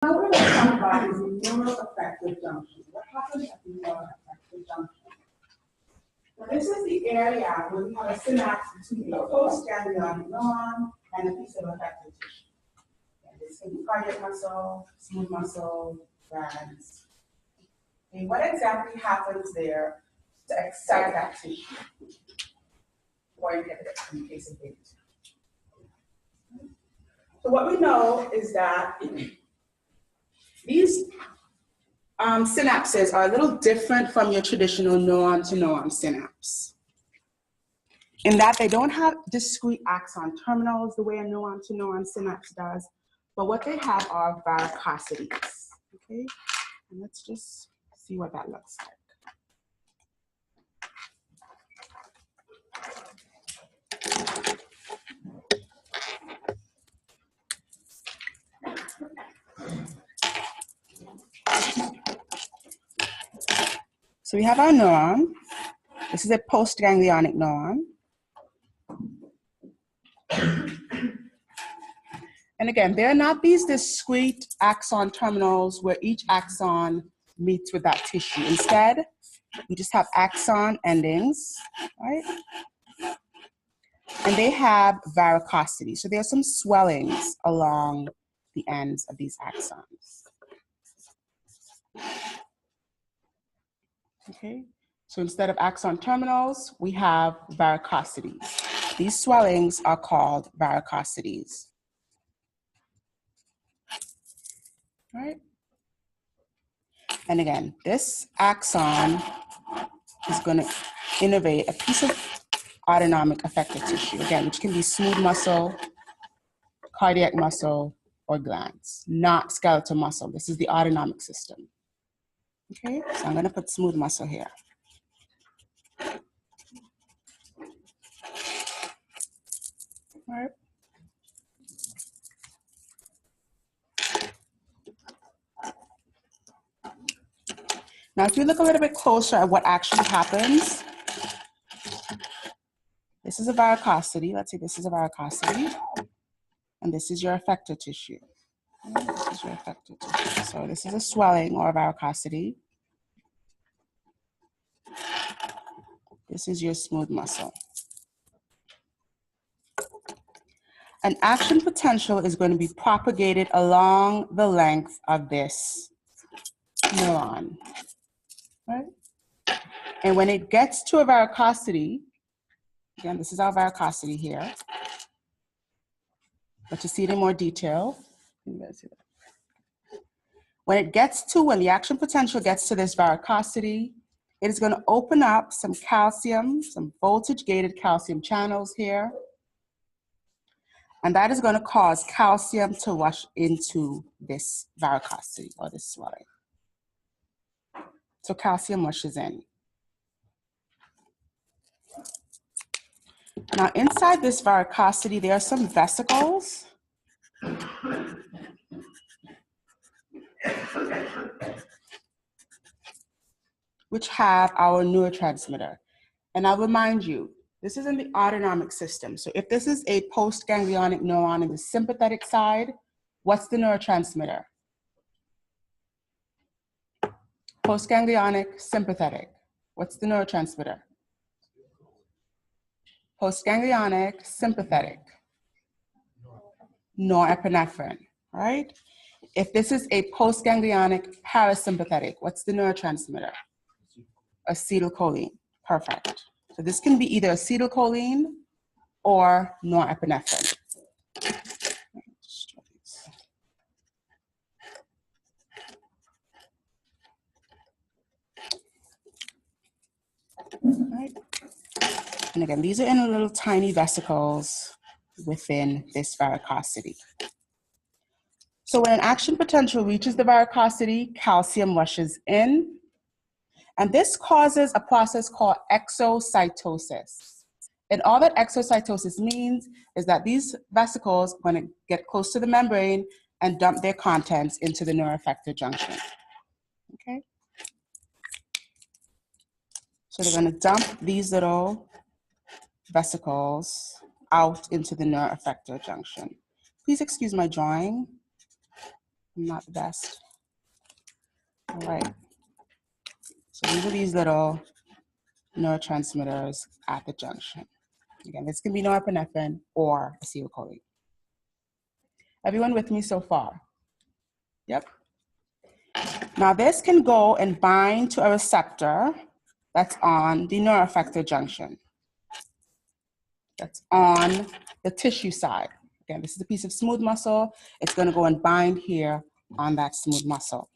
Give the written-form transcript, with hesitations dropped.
Now we're going to talk about is the neuroaffective junction. What happens at the neuroaffective junction? So this is the area where we have a synapse between a postganglionic neuron and a piece of affective tissue. And this can be cardiac muscle, smooth muscle, glands. And what exactly happens there to excite that tissue or inhibit it in the case of beta 2? So what we know is that these synapses are a little different from your traditional neuron-to-neuron synapse, in that they don't have discrete axon terminals the way a neuron-to-neuron synapse does, but what they have are varicosities, okay? And let's just see what that looks like. So we have our neuron. This is a postganglionic neuron. And again, they're not these discrete axon terminals where each axon meets with that tissue. Instead, we just have axon endings, right? And they have varicosity. So there are some swellings along the ends of these axons. Okay, so instead of axon terminals, we have varicosities. These swellings are called varicosities. Right? And again, this axon is going to innervate a piece of autonomic affective tissue, again, which can be smooth muscle, cardiac muscle, or glands, not skeletal muscle. This is the autonomic system. Okay, so I'm going to put smooth muscle here. All right. Now, if you look a little bit closer at what actually happens, this is a varicosity. Let's say this is a varicosity, and this is your effector tissue. This is your effector tissue. So this is a swelling or a varicosity. This is your smooth muscle. An action potential is going to be propagated along the length of this neuron, right? And when it gets to a varicosity, again, this is our varicosity here, but to see it in more detail, when the action potential gets to this varicosity, it is going to open up some calcium, some voltage-gated calcium channels here, and that is going to cause calcium to rush into this varicosity or this swelling. So calcium rushes in. Now inside this varicosity, there are some vesicles. Which have our neurotransmitter. And I'll remind you, this is in the autonomic system. So if this is a postganglionic neuron in the sympathetic side, what's the neurotransmitter? Postganglionic, sympathetic. What's the neurotransmitter? Postganglionic, sympathetic. Norepinephrine, right? If this is a postganglionic parasympathetic, what's the neurotransmitter? Acetylcholine. Perfect. So this can be either acetylcholine or norepinephrine. Right. And again, these are in little tiny vesicles within this varicosity. So when an action potential reaches the varicosity, calcium rushes in, and this causes a process called exocytosis. And all that exocytosis means is that these vesicles are going to get close to the membrane and dump their contents into the neuroeffector junction. Okay? So they're going to dump these little vesicles out into the neuroeffector junction. Please excuse my drawing. not the best. All right. So these are these little neurotransmitters at the junction. Again, this can be norepinephrine or acetylcholine. Everyone with me so far? Yep. Now this can go and bind to a receptor that's on the neuroeffector junction. That's on the tissue side. Again, this is a piece of smooth muscle. It's going to go and bind here on that smooth muscle.